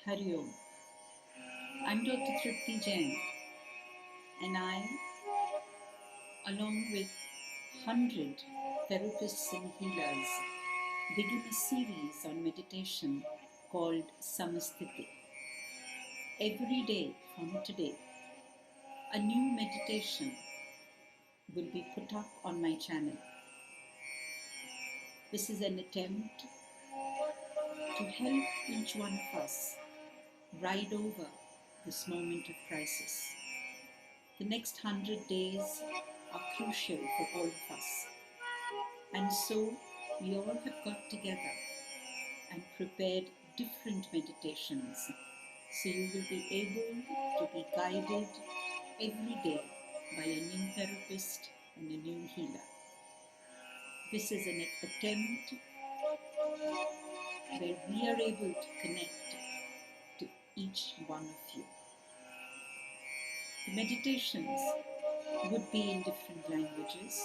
Hari Om. I'm Dr. Trupti Jayin, and I, along with 100 therapists and healers, begin a series on meditation called Samasthiti. Every day from today, a new meditation will be put up on my channel. This is an attempt to help each one of us ride over this moment of crisis. The next 100 days are crucial for all of us. And so we all have got together and prepared different meditations. So you will be able to be guided every day by a new therapist and a new healer. This is an attempt where we are able to connect to each one of you. The meditations would be in different languages.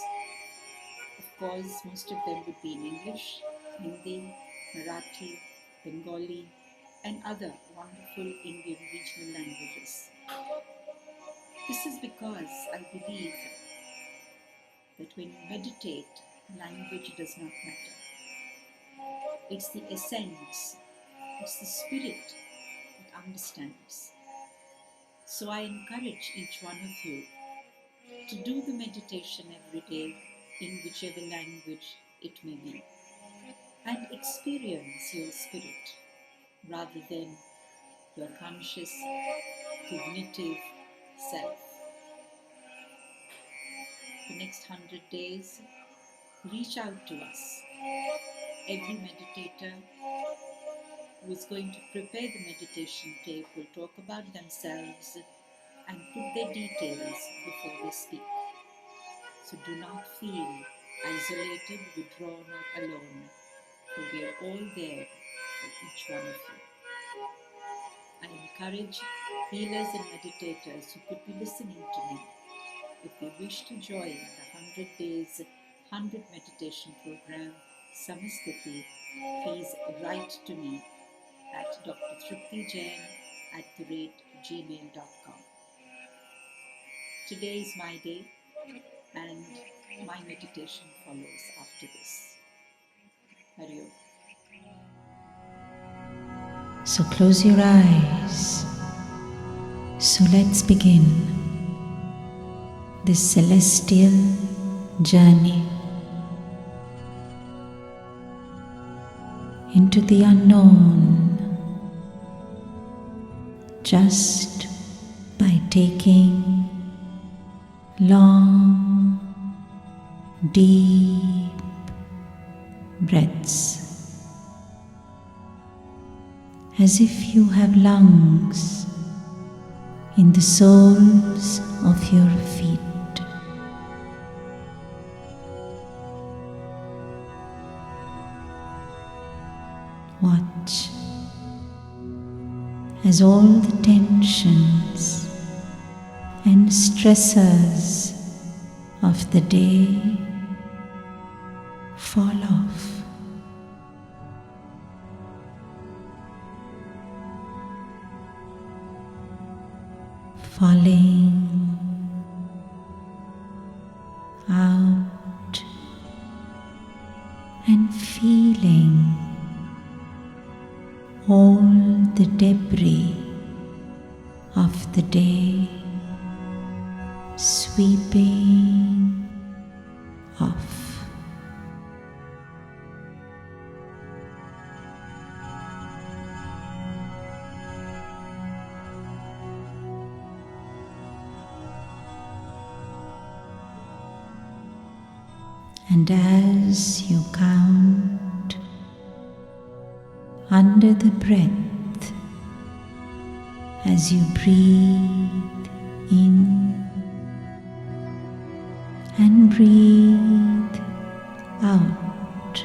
Of course, most of them would be in English, Hindi, Marathi, Bengali, and other wonderful Indian regional languages. This is because I believe that when you meditate, language does not matter. It's the essence, it's the spirit that understands. So I encourage each one of you to do the meditation every day in whichever language it may be, and experience your spirit rather than your conscious, cognitive self. The next 100 days, reach out to us. Every meditator who is going to prepare the meditation tape will talk about themselves and put their details before they speak. So do not feel isolated, withdrawn, or alone, for we are all there for each one of you. I encourage healers and meditators who could be listening to me, if they wish to join the 100 days, 100 meditation program, Samasthiti, please write to me at drtruptijayin@gmail.com. Today is my day, and my meditation follows after this. Hari Om. So close your eyes. So let's begin this celestial journey into the unknown, just by taking long, deep breaths, as if you have lungs in the soles of your feet. Watch as all the tensions and stressors of the day fall off. Falling out and feeling all the debris of the day sweeping off. And as you count under the breath, as you breathe in and breathe out,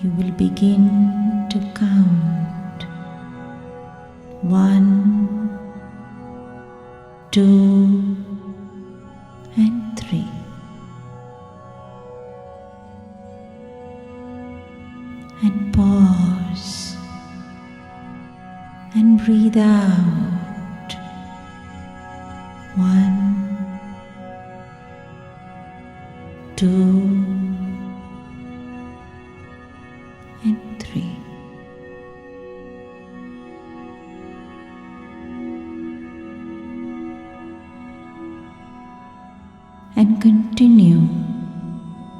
you will begin to count 1, 2, and 3. breathe out. 1, 2, and 3. And continue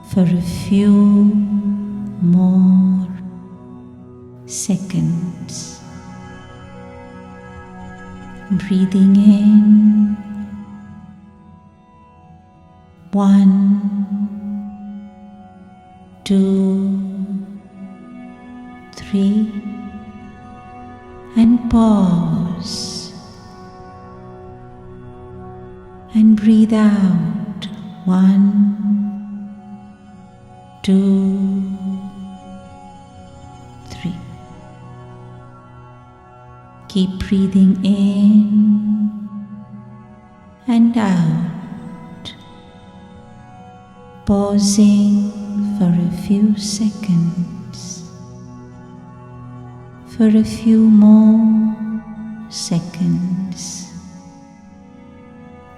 for a few more seconds. Breathing in 1, 2, 3, and pause. And breathe out 1, 2, 3. Keep breathing in and out, pausing for a few seconds, for a few more seconds.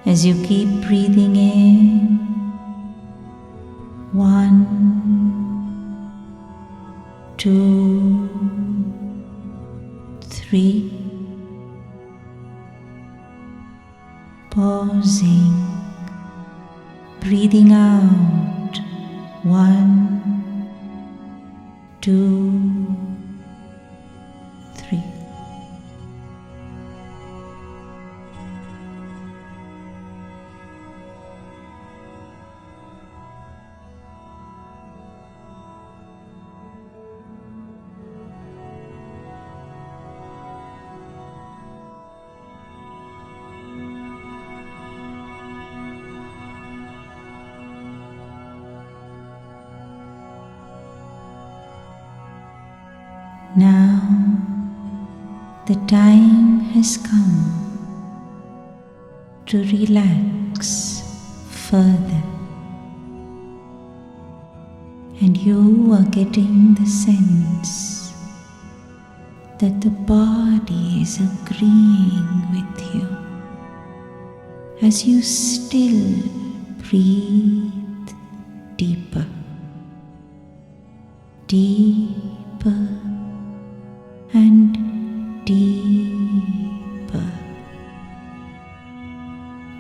As you keep breathing in, 1, 2, 3, pausing, breathing out, 1, 2, 3. Now the time has come to relax further, and you are getting the sense that the body is agreeing with you as you still breathe deeper, deeper and deeper,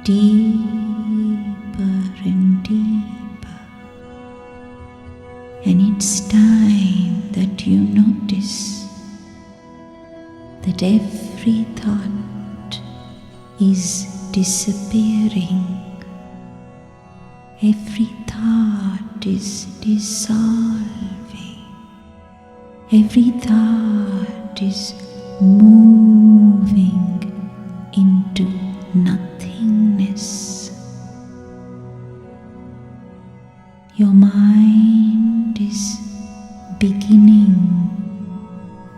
deeper and deeper. And it's time that you notice that every thought is disappearing, every thought is dissolving, every thought is moving into nothingness. Your mind is beginning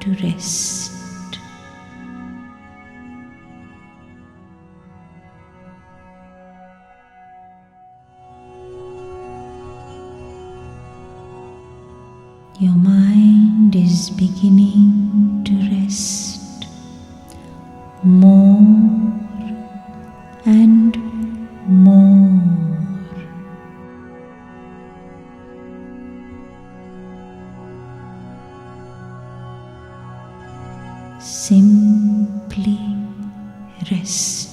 to rest. Your mind is beginning to rest more and more. Simply rest.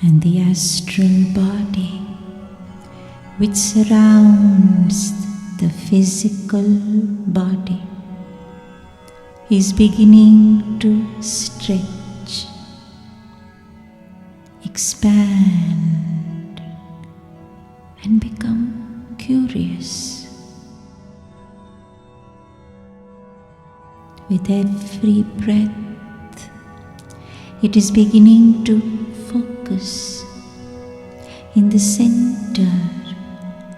And the astral body, which surrounds the physical body, is beginning to stretch, expand, and become curious. With every breath, It is beginning to focus in the center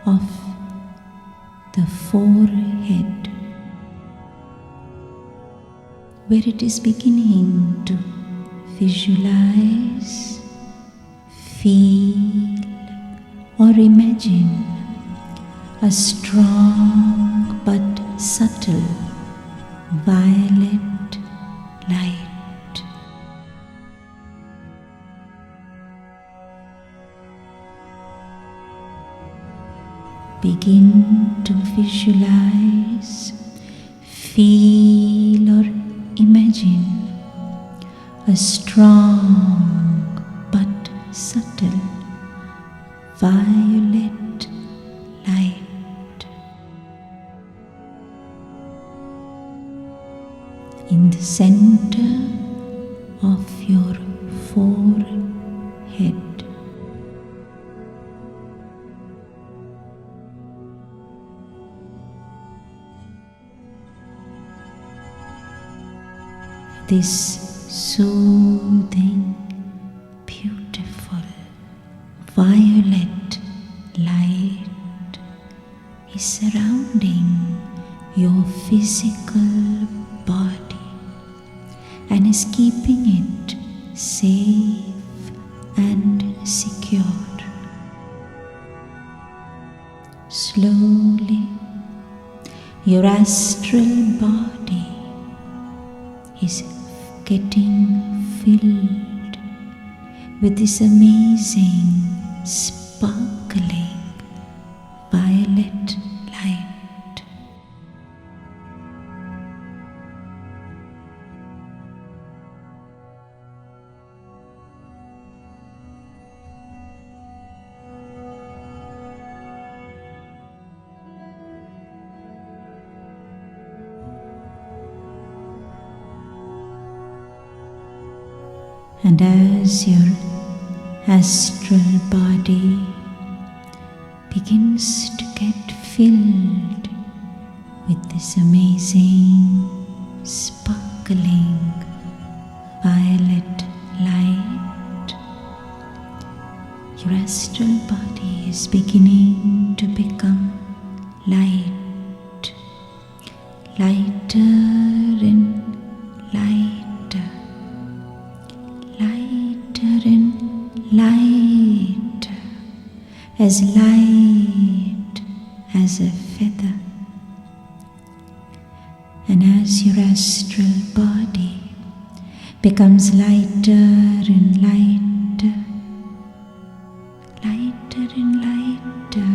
of the forehead, where it is beginning to visualize, feel, or imagine a strong but subtle violet light. Begin to visualize, feel, or imagine a strong but subtle violet light in the center of your forehead. This soothing, beautiful violet light is surrounding your physical body and is keeping it safe and secure. Slowly, your astral body is getting filled with this amazing, sparkling violet light. And as your astral body begins to get filled with this amazing, sparkling violet light, your astral body is beginning to become light, lighter and lighter, lighter and lighter, as light as a feather. And as your astral body becomes lighter and lighter, lighter and lighter,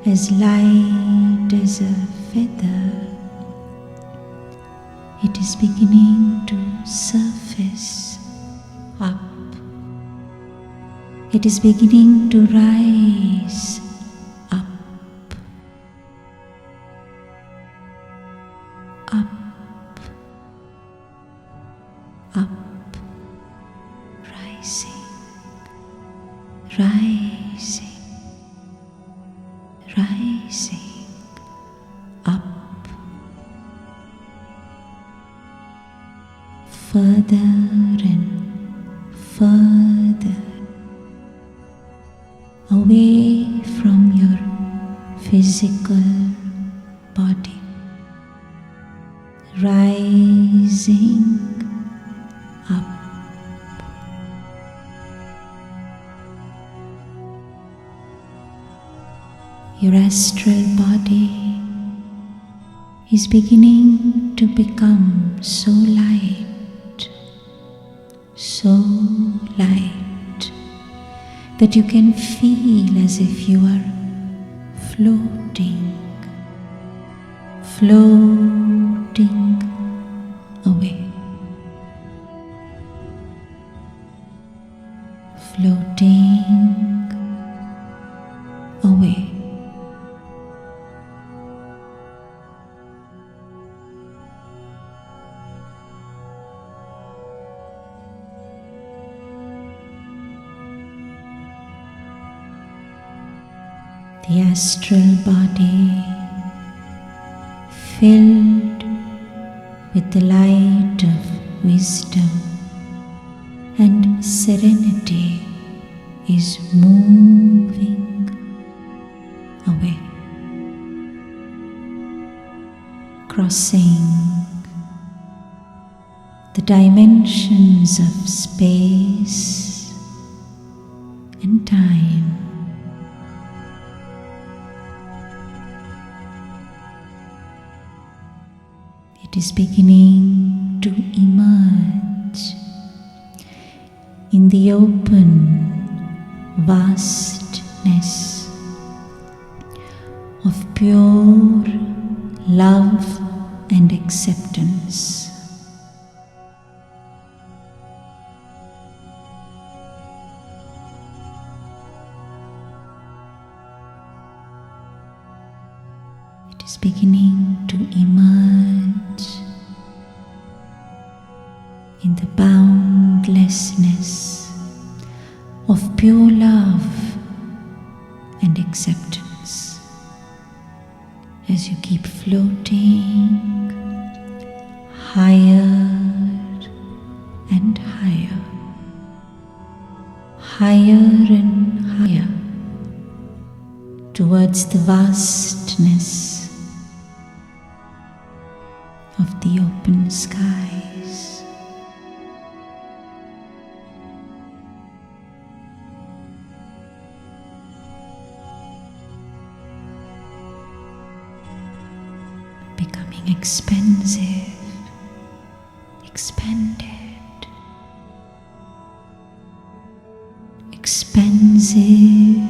as light as a feather, it is beginning to surface up. It is beginning to rise up, up, up, rising, rising, rising, up, further and further away from your physical body, rising up. Your astral body is beginning to become so light, so light, that you can feel as if you are floating, floating away, floating away. The astral body filled with the light of wisdom, and serenity is moving away, crossing the dimensions of space and time. It is beginning to emerge in the open vastness of pure love and acceptance. It is beginning to emerge in the boundlessness of pure love and acceptance as you keep floating higher and higher, higher and higher towards the vastness of the open skies. Becoming expansive, expanded, expansive,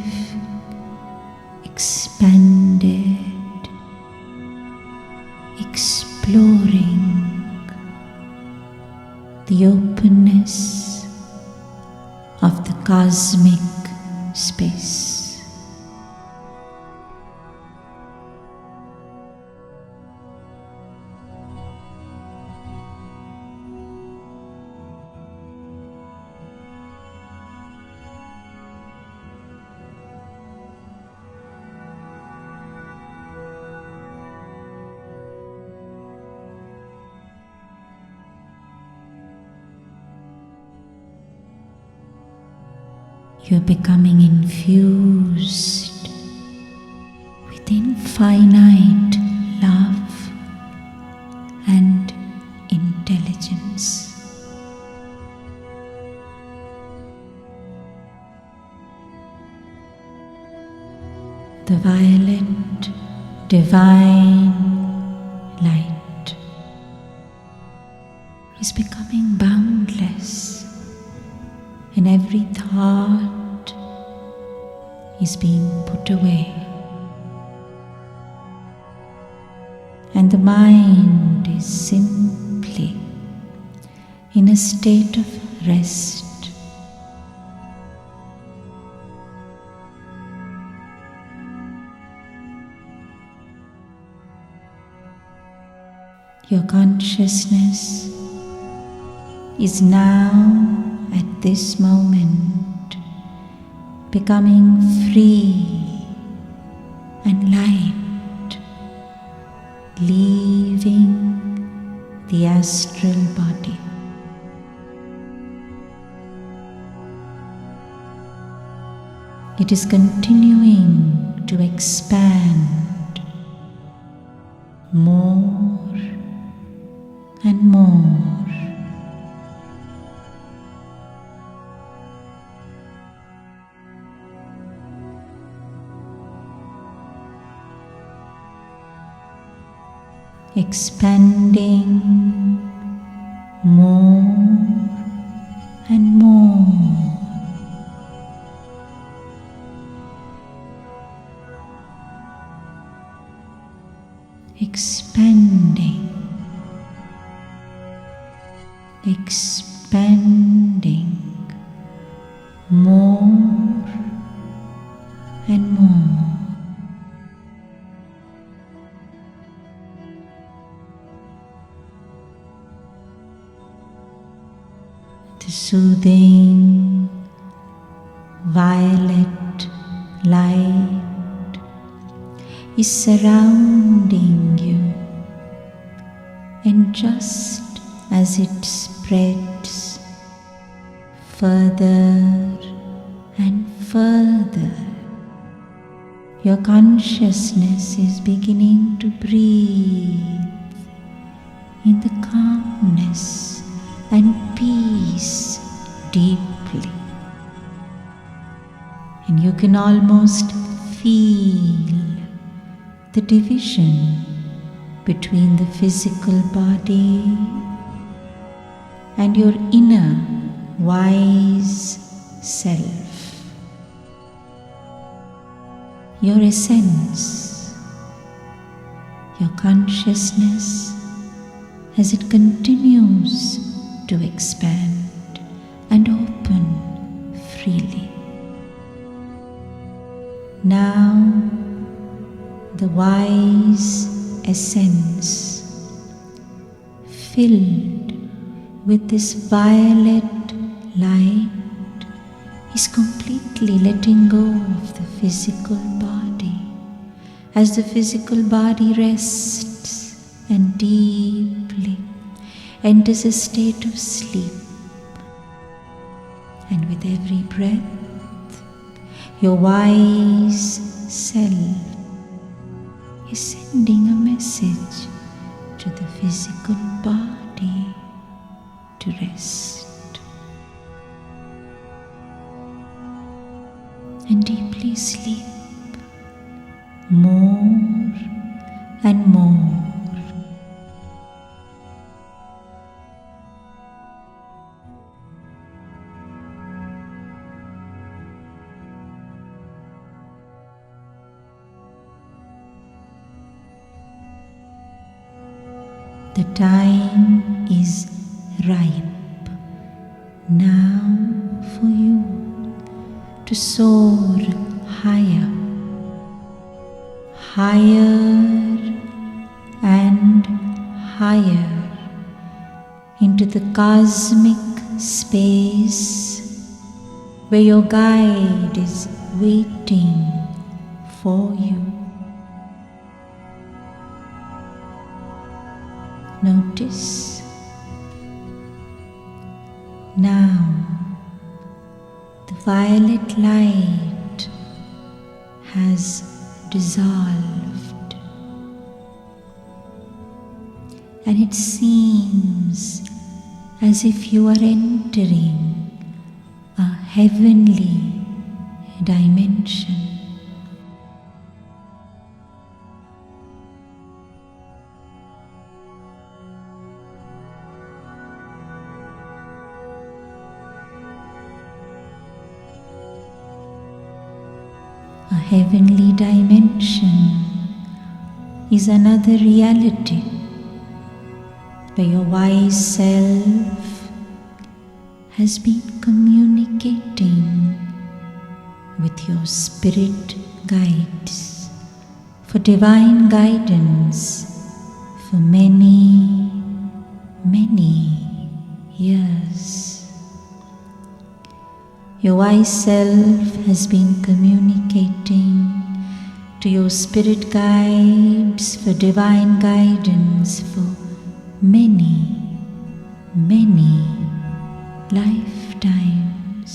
expanded, exploring the openness of the cosmic space. You are becoming infused with infinite love and intelligence. The violet divine light is becoming boundless, and every thought is being put away, and the mind is simply in a state of rest. Your consciousness is now at this moment becoming free and light, leaving the astral body. It is continuing to expand more and more. Expanding more and more. Expanding, expanding more and more. The soothing violet light is surrounding you, and just as it spreads further and further. Your consciousness is beginning to breathe in the calmness and peace deeply. And you can almost feel the division between the physical body and your inner wise self. Your essence, your consciousness, as it continues to expand and open freely. Now, the wise essence, filled with this violet light, is completely letting go of the physical body. As the physical body rests and deeply enters a state of sleep, and with every breath, your wise self is sending a message to the physical body to rest and deeply sleep more and more. The time is ripe now for you to soar higher, higher and higher into the cosmic space where your guide is waiting for you. Notice now the violet light has dissolved, and it seems as if you are entering a heavenly dimension. A heavenly dimension is another reality where your wise self has been communicating with your spirit guides for divine guidance for many, many years. Your wise self has been communicating to your spirit guides for divine guidance for many, many lifetimes.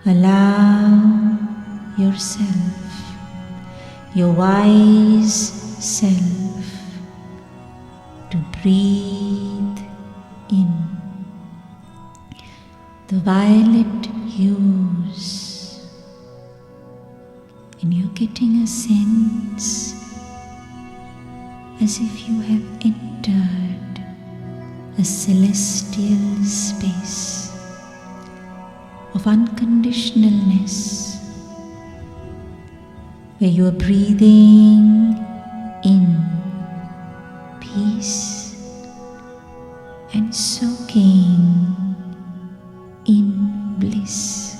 Allow yourself, your wise self, to breathe in the violet hues, and you're getting a sense as if you have entered a celestial space of unconditionalness, where you are breathing in peace and soaking in bliss.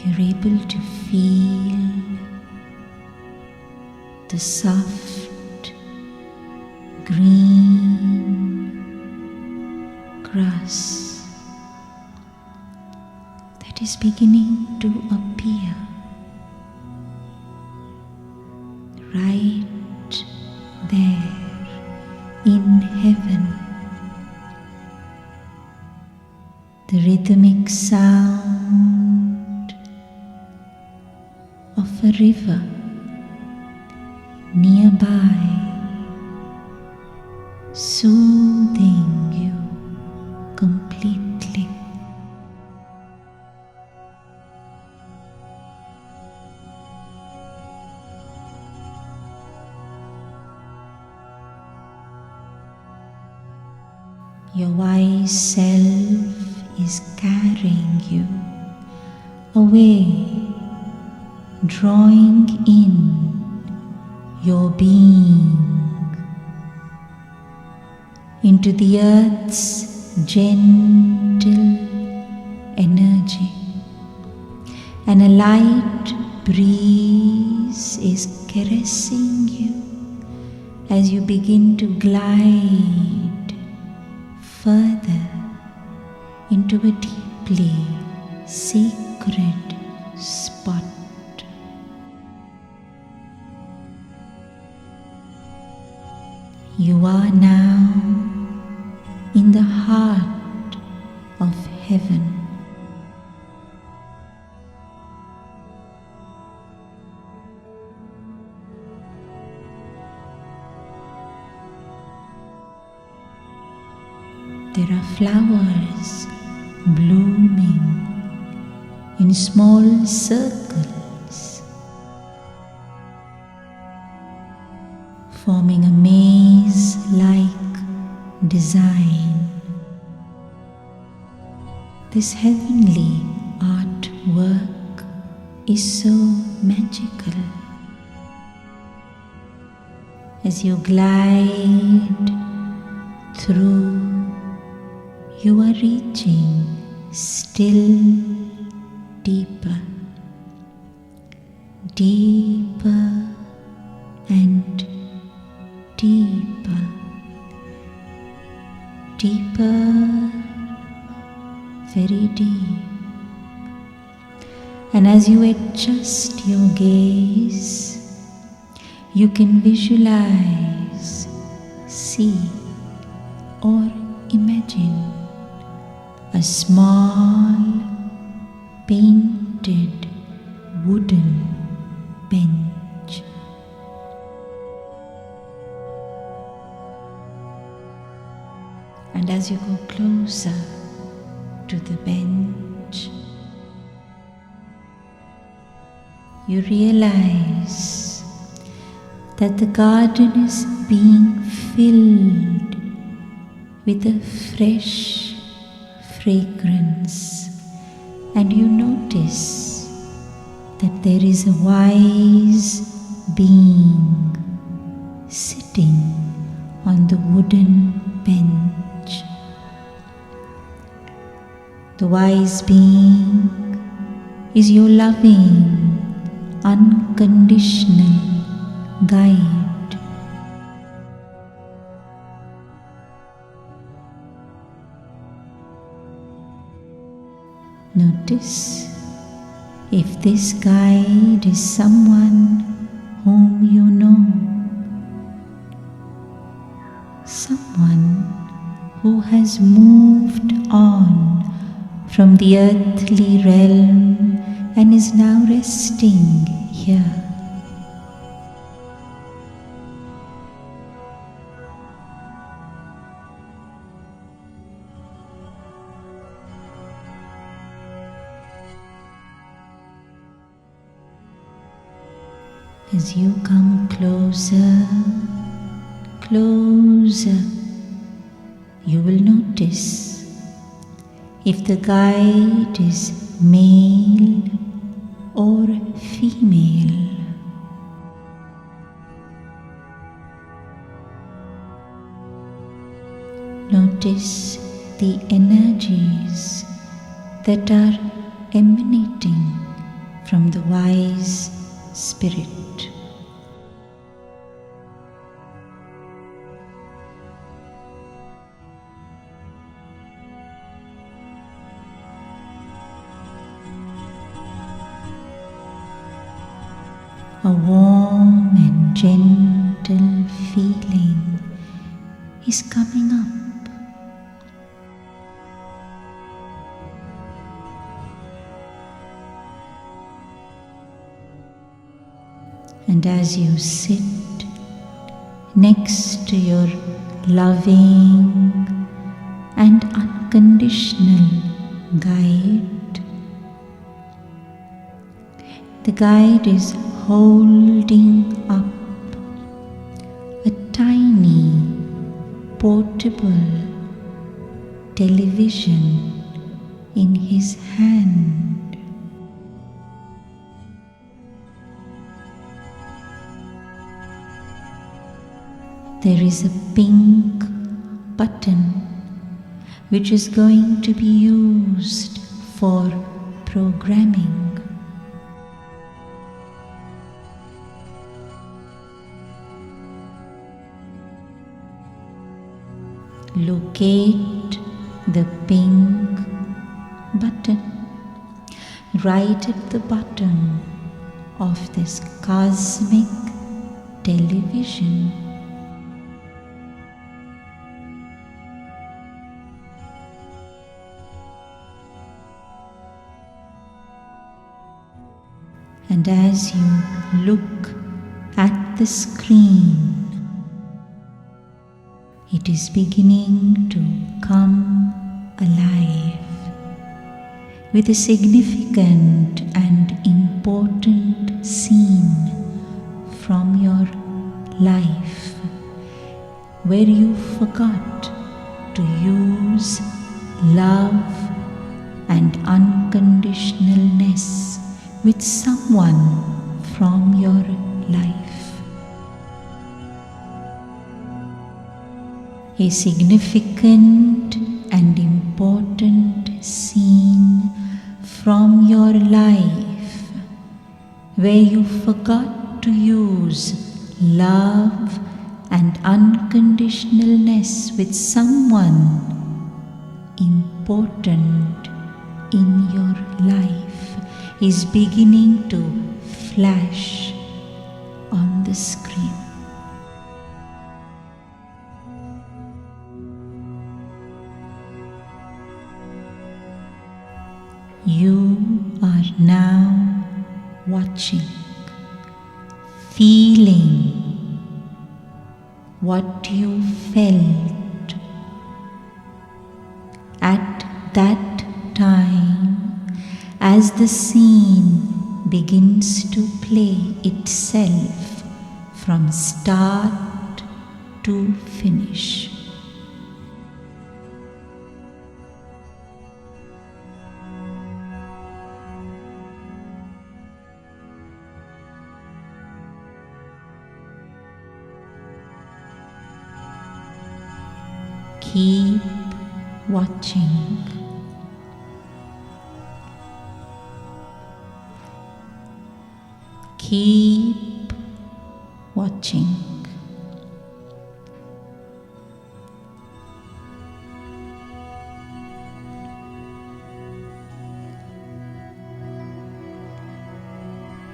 You're able to feel the soft green is beginning to appear right there in heaven. The rhythmic sound of a river nearby, soothing you completely. Your wise self is carrying you away, drawing in your being into the earth's gentle energy, and a light breeze is caressing you as you begin to glide further into a deeply sacred spot. You are now in the heart of heaven. There are flowers blooming in small circles, forming a maze-like design. This heavenly artwork is so magical. As you glide through, you are reaching still deeper, deeper and deeper, deeper, very deep. And as you adjust your gaze, you can visualize, see, or imagine a small painted wooden bench. And as you go closer to the bench, you realize that the garden is being filled with a fresh fragrance, and you notice that there is a wise being sitting on the wooden bench. The wise being is your loving, unconditional guide. Notice if this guide is someone whom you know, someone who has moved on from the earthly realm and is now resting here. As you come closer, closer, you will notice if the guide is male or female. Notice the energies that are emanating from the wise spirit. A warm and gentle feeling is coming up. And as you sit next to your loving and unconditional guide, the guide is holding up a tiny portable television in his hand. There is a pink button which is going to be used for programming. Locate the pink button right at the bottom of this cosmic television. And as you look at the screen, it is beginning to come alive with a significant and important scene from your life where you forgot to use love and unconditionalness with someone from your life. A significant and important scene from your life where you forgot to use love and unconditionalness with someone important in your life is beginning to flash on the screen. You are now watching, feeling what you felt at that time as the scene begins to play itself from start to finish. Keep watching. Keep watching.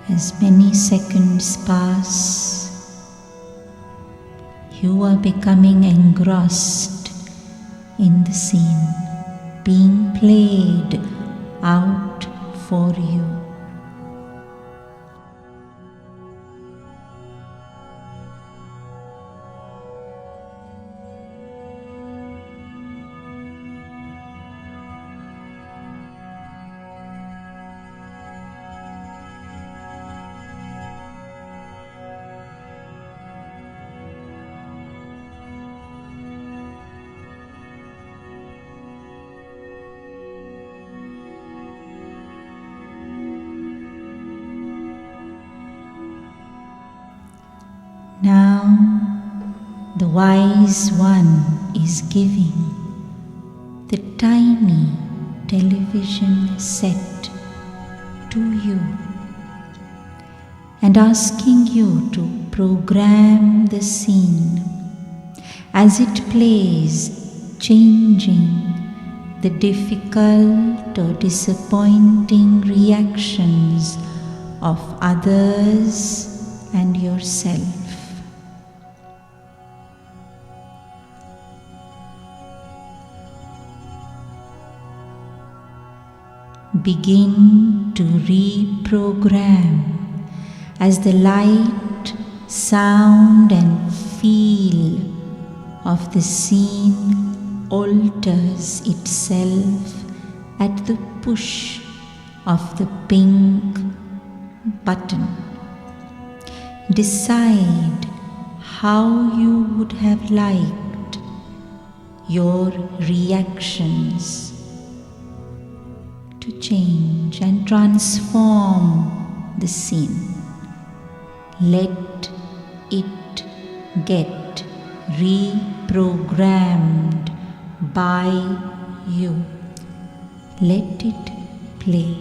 As many seconds pass, you are becoming engrossed in the scene being played out for you. Now the wise one is giving the tiny television set to you and asking you to program the scene as it plays, changing the difficult or disappointing reactions of others and yourself. Begin to reprogram as the light, sound and feel of the scene alters itself at the push of the pink button. Decide how you would have liked your reactions to change and transform the scene. Let it get reprogrammed by you. Let it play.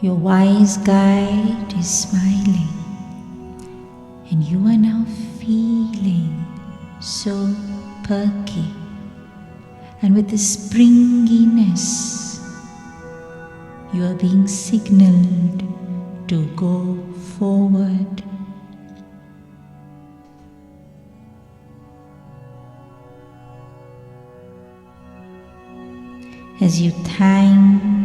Your wise guide is smiling, and you are now feeling so perky, and with the springiness, you are being signaled to go forward. As you thank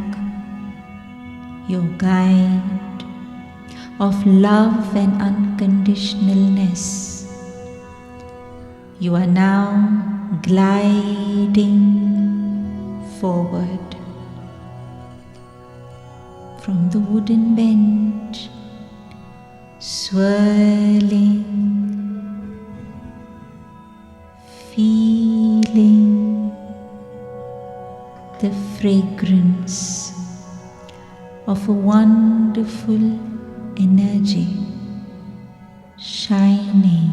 your guide of love and unconditionalness, you are now gliding forward from the wooden bench, swirling, feeling the fragrance of a wonderful energy shining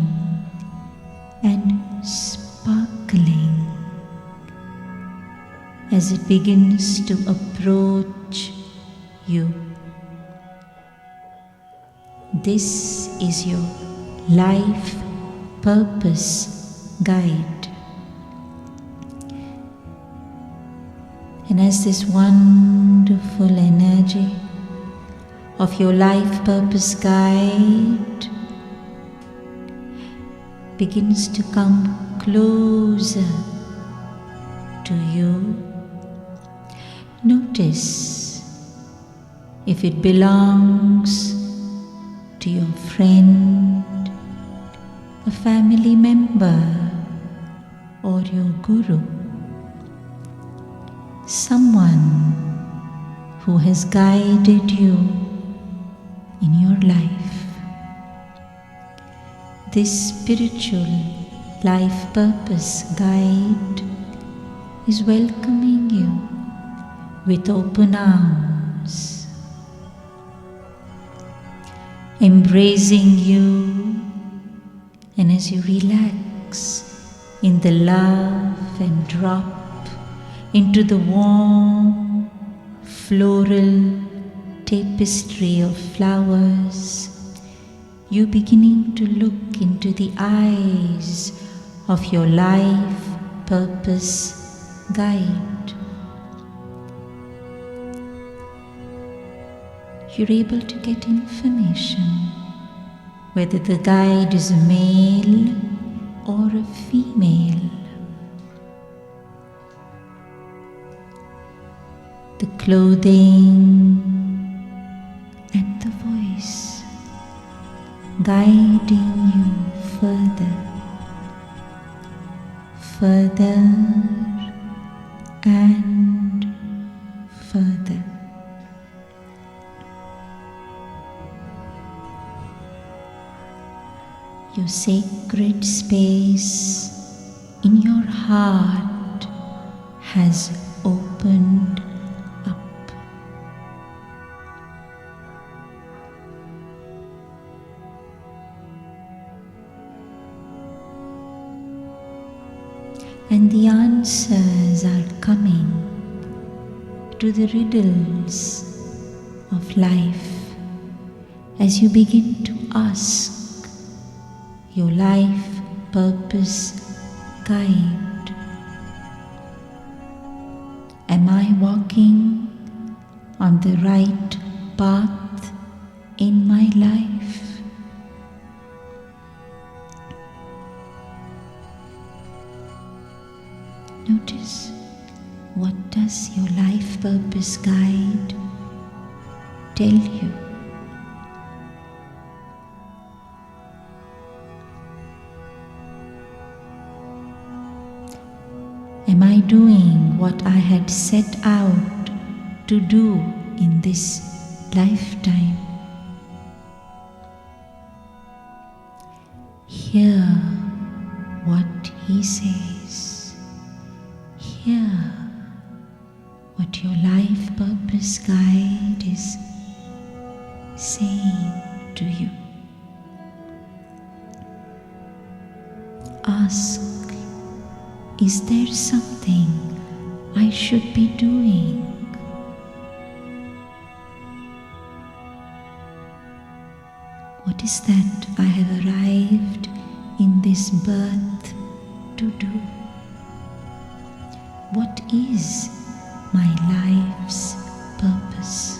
and sparkling as it begins to approach you. This is your life purpose guide. And as this wonderful energy of your life purpose guide begins to come closer to you, notice if it belongs to your friend, a family member, or your guru. Someone who has guided you in your life. This spiritual life purpose guide is welcoming you with open arms, embracing you, and as you relax in the love and drop into the warm floral tapestry of flowers, you beginning to look into the eyes of your life purpose guide. You're able to get information whether the guide is a male or a female. The clothing and the voice guiding you further and further. Your sacred space in your heart has opened up. when the answers are coming to the riddles of life, as you begin to ask your life purpose guide, am I walking on the right path in my life? Notice, what does your life purpose guide tell you? Am I doing what I had set out to do in this lifetime? Hear what he says. Hear what your life purpose guide is saying to you. Ask, is there something I should be doing? What is that I have arrived in this birth to do? What is my life's purpose?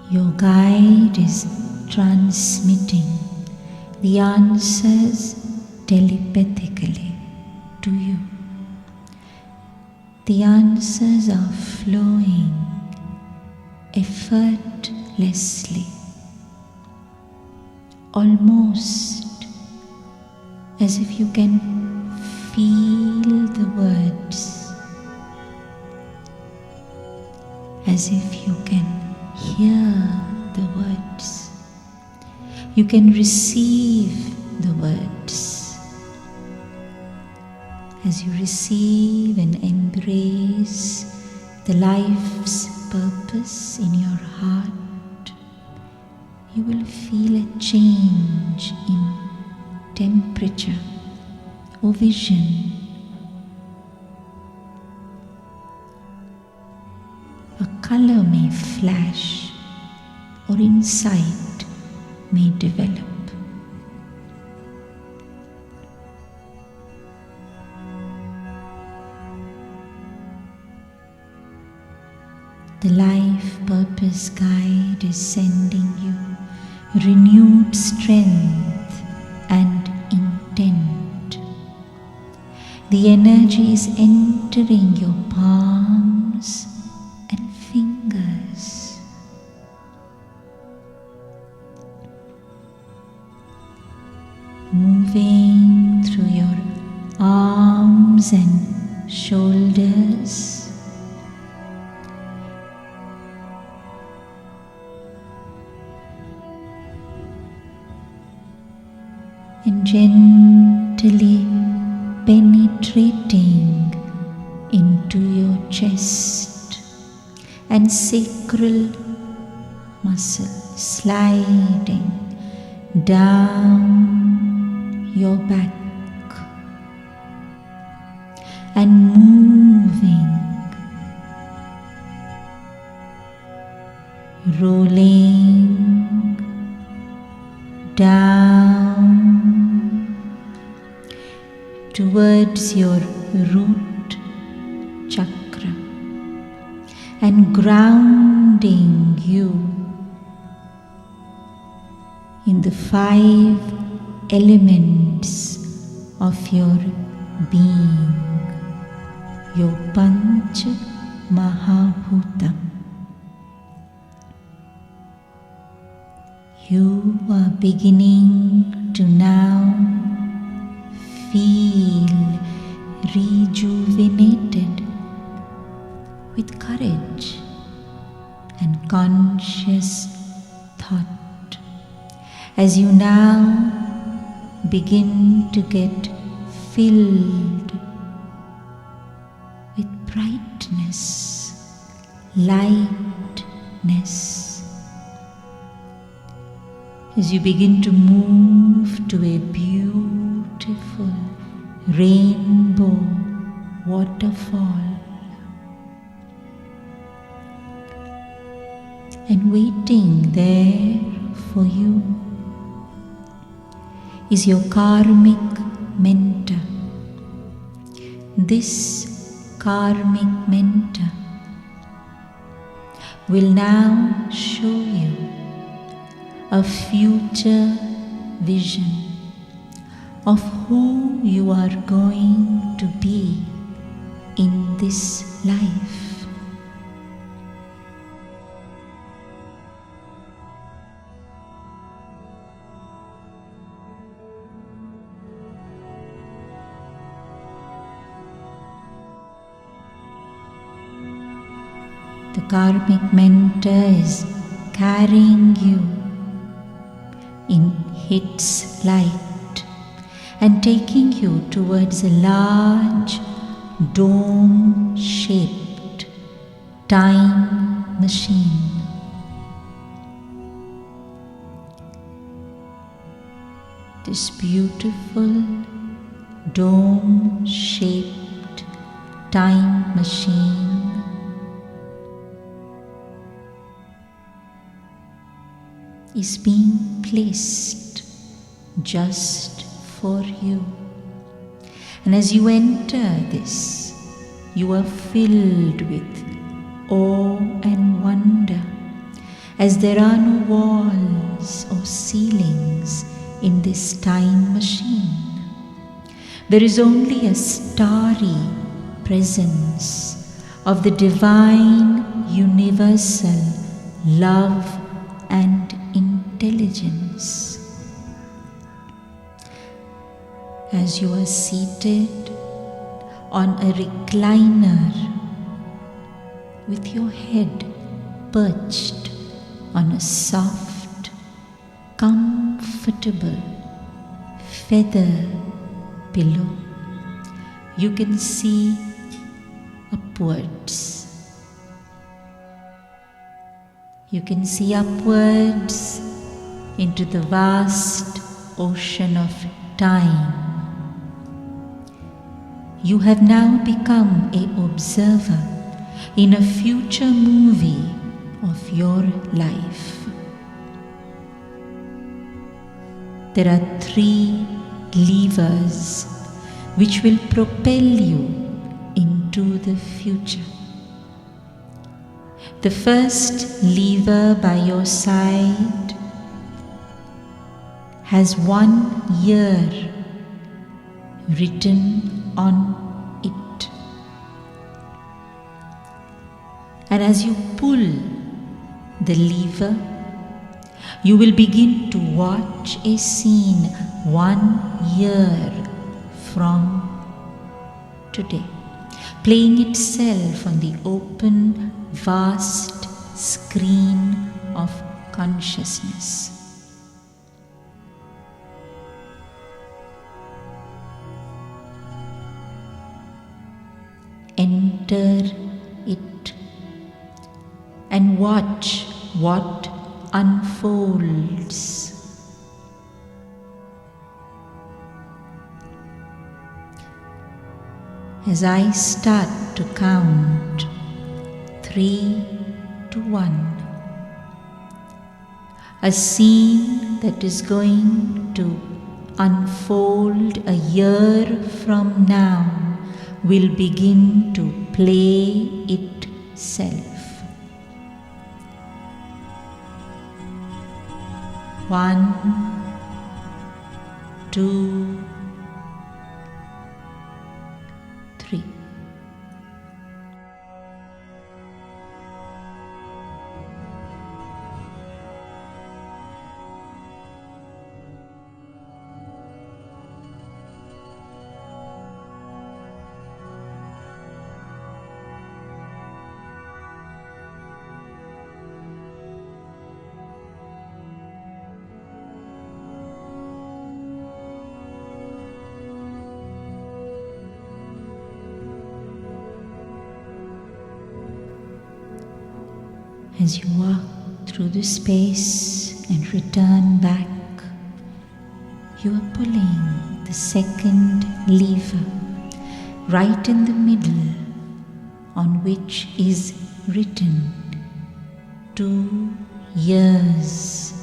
Your guide is transmitting the answers telepathically to you. The answers are flowing effortlessly, almost as if you can feel the words, as if you can hear the words, you can receive the words. As you receive and embrace the life's purpose in your heart, you will feel a change in temperature or vision. A color may flash or insight may develop. The life purpose guide is sending you renewed strength and intent. The energy is entering your palms and fingers. Moving through your arms and shoulders. And gently penetrating into your chest and sacral muscle, sliding down your back and moving, rolling down towards your root chakra and grounding you in the 5 elements of your being, your Panch Mahabhutam. You are beginning to now feel rejuvenated with courage and conscious thought as you now begin to get filled with brightness, lightness, as you begin to move to a beautiful rainbow waterfall, and waiting there for you is your karmic mentor. This karmic mentor will now show you a future vision of who you are going to be in this life. The karmic mentor is carrying you in its light and taking you towards a large dome-shaped time machine. This beautiful dome-shaped time machine is being placed just for you. And as you enter this, you are filled with awe and wonder, as there are no walls or ceilings in this time machine. There is only a starry presence of the divine universal love and intelligence. As you are seated on a recliner with your head perched on a soft, comfortable feather pillow, you can see upwards. You can see upwards into the vast ocean of time. You have now become an observer in a future movie of your life. There are 3 levers which will propel you into the future. The first lever by your side has 1 year written on it. And as you pull the lever, you will begin to watch a scene 1 year from today, playing itself on the open, vast screen of consciousness. Enter it and watch what unfolds. As I start to count 3 to 1, a scene that is going to unfold a year from now will begin to play itself. 1, 2, 3. As you walk through the space and return back, you are pulling the second lever right in the middle, on which is written 2 years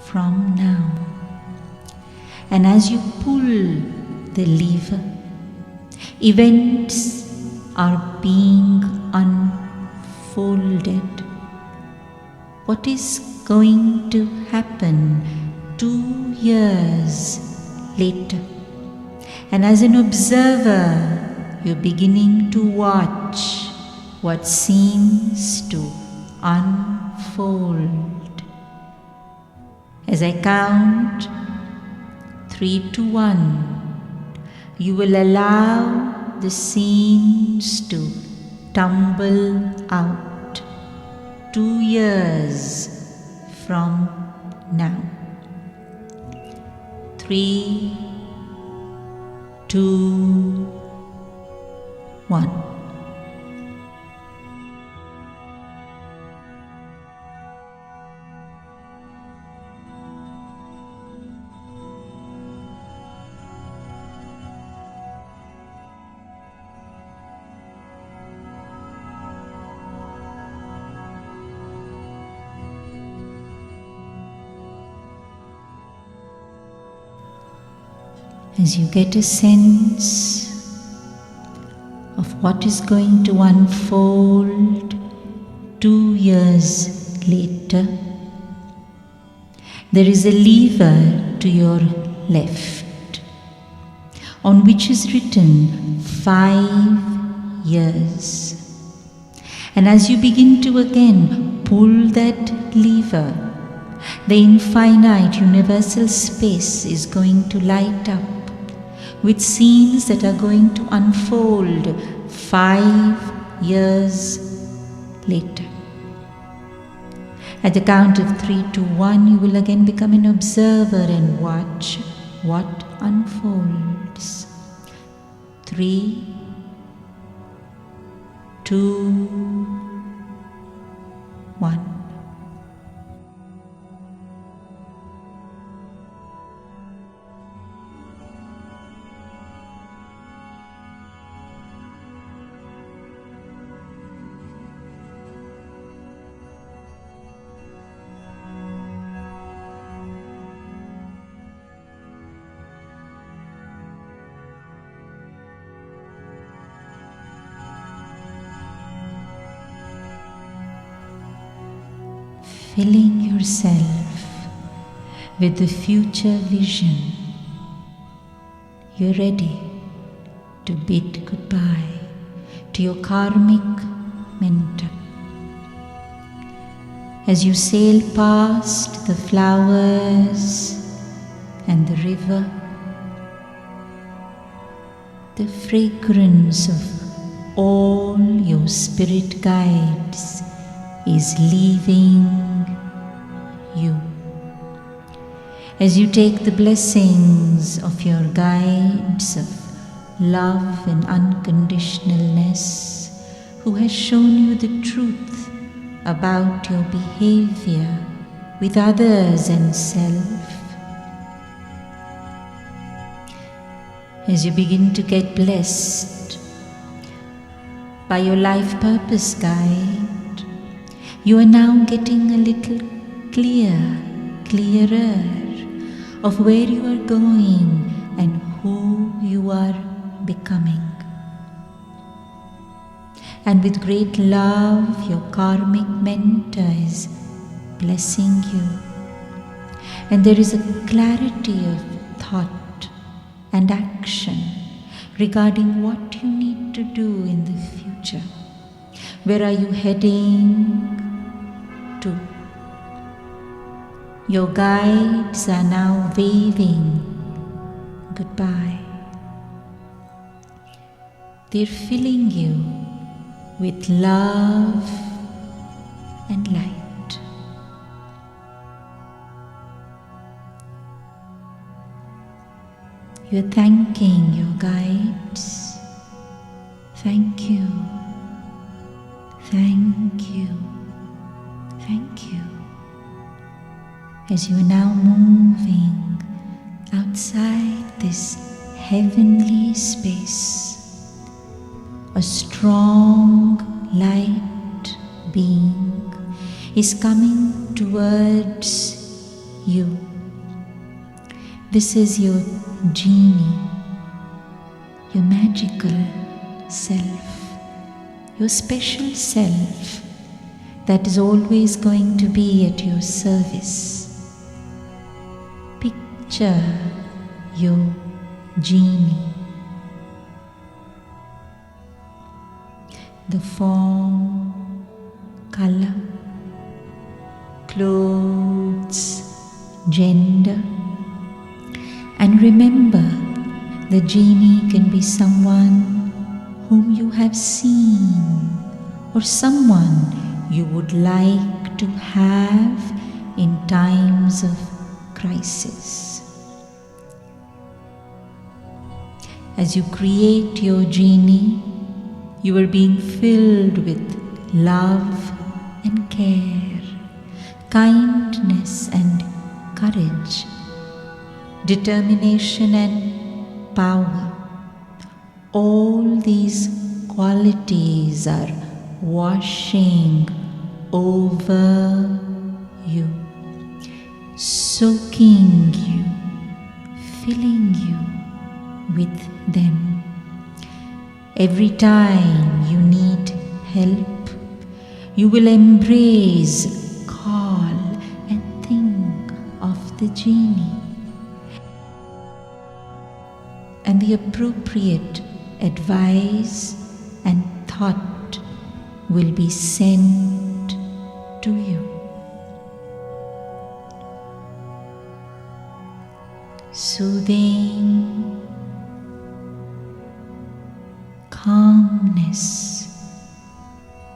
from now. And as you pull the lever, events are being unfolded. What is going to happen 2 years later? And as an observer, you're beginning to watch what seems to unfold. As I count 3 to 1, you will allow the scenes to tumble out 2 years from now. 3, 2, 1. As you get a sense of what is going to unfold 2 years later, there is a lever to your left on which is written 5 years. And as you begin to again pull that lever, the infinite universal space is going to light up with scenes that are going to unfold 5 years later. At the count of 3 to 1, you will again become an observer and watch what unfolds. 3, 2, 1. Filling yourself with the future vision, you're ready to bid goodbye to your karmic mentor. As you sail past the flowers and the river, the fragrance of all your spirit guides is leaving you. As you take the blessings of your guides of love and unconditionalness, who has shown you the truth about your behavior with others and self, as you begin to get blessed by your life purpose guide, you are now getting a little clearer of where you are going and who you are becoming. And with great love, your karmic mentor is blessing you. And there is a clarity of thought and action regarding what you need to do in the future. Where are you heading to? Your guides are now waving goodbye. They're filling you with love and light. You're thanking your guides. Thank you. Thank you. Thank you. as you are now moving outside this heavenly space, a strong light being is coming towards you. This is your genie, your magical self, your special self that is always going to be at your service. Picture your genie. The form, color, clothes, gender. And remember, the genie can be someone whom you have seen or someone you would like to have in times of crisis. As you create your genie, you are being filled with love and care, kindness and courage, determination and power. All these qualities are washing over you, soaking you, filling you with them. Every time you need help, you will embrace, call and think of the genie, and the appropriate advice and thought will be sent to you. Soothing calmness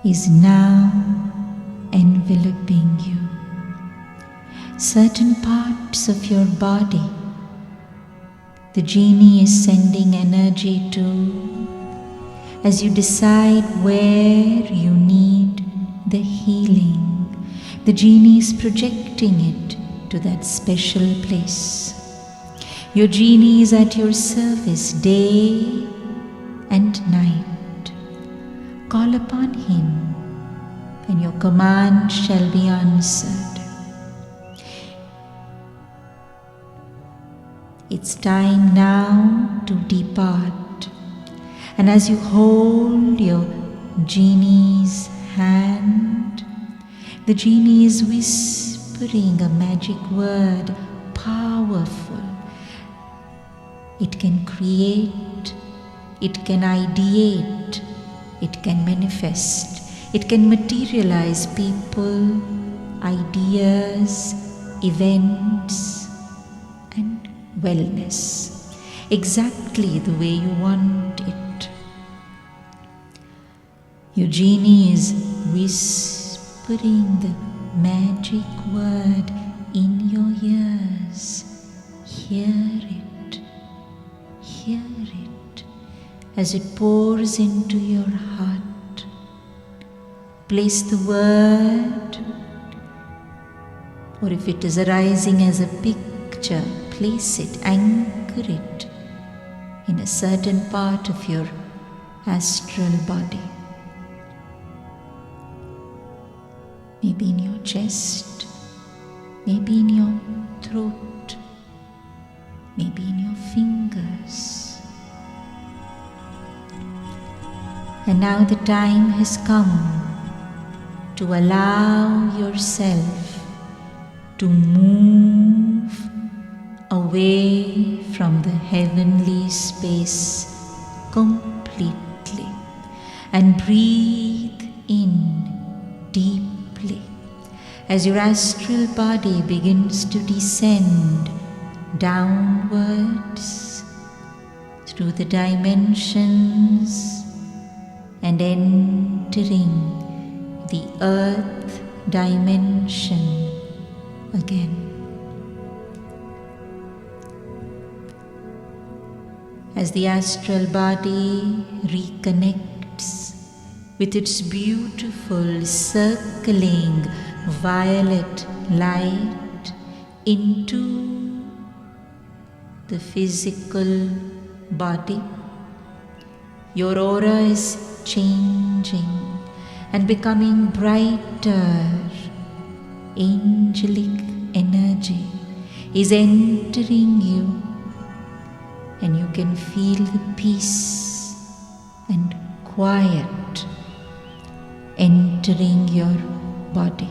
is now enveloping you. Certain parts of your body, the genie is sending energy to, as you decide where you need the healing. The genie is projecting it to that special place. Your genie is at your service day and night. Call upon him, and your command shall be answered. It's time now to depart. And as you hold your genie's hand, the genie is whispering a magic word, powerful. It can create, it can ideate, it can manifest, it can materialize people, ideas, events, and wellness exactly the way you want it. Your genie is whispering the magic word in your ears. Hear it, hear it as it pours into your heart. Place the word, or if it is arising as a picture, place it, anchor it in a certain part of your astral body. Maybe in your chest, maybe in your throat, maybe in your fingers. And now the time has come to allow yourself to move away from the heavenly space completely and breathe in deeply as your astral body begins to descend downwards through the dimensions and entering the earth dimension again. As the astral body reconnects with its beautiful circling violet light, into the physical body. Your aura is changing and becoming brighter. Angelic energy is entering you, and you can feel the peace and quiet entering your body.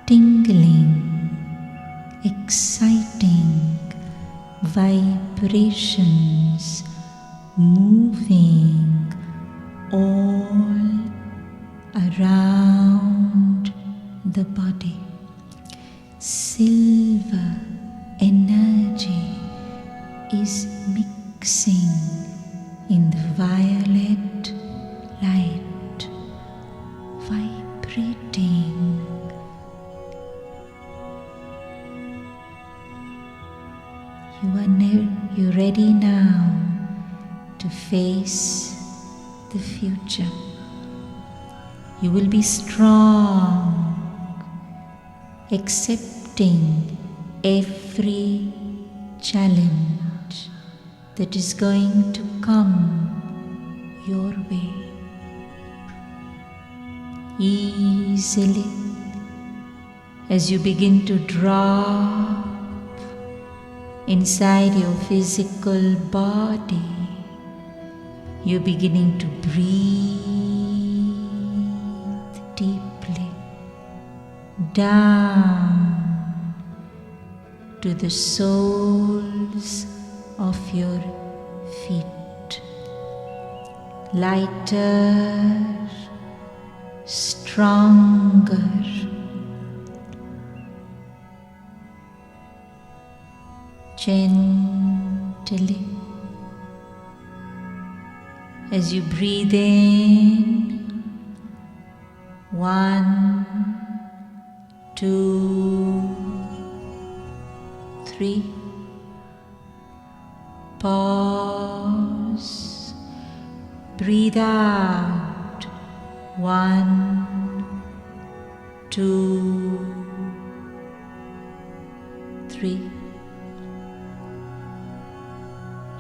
Tingling, exciting vibrations moving all around the body. Silver energy is mixing in the violet light, vibrating. You're ready now to face the future. You will be strong, accepting every challenge that is going to come your way. Easily, as you begin to drop inside your physical body, you're beginning to breathe deeply down to the soles of your feet. Lighter, stronger. Gently, as you breathe in, 1, 2, 3, pause, breathe out, 1, 2, 3.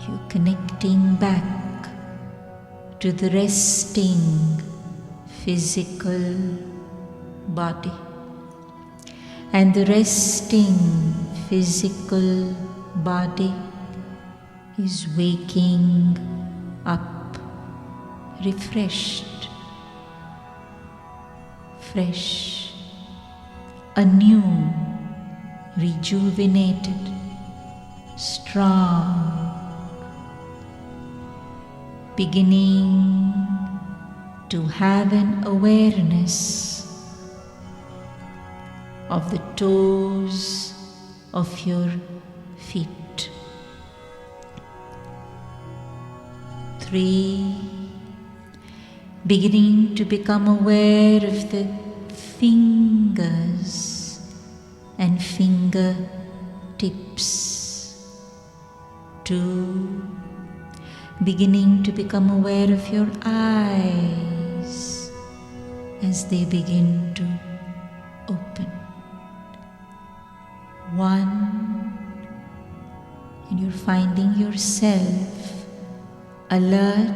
You're connecting back to the resting physical body, and the resting physical body is waking up refreshed, fresh, anew, rejuvenated, strong, beginning to have an awareness of the toes of your feet. 3, beginning to become aware of the fingers and fingertips. 2, beginning to become aware of your eyes as they begin to open. 1, and you're finding yourself alert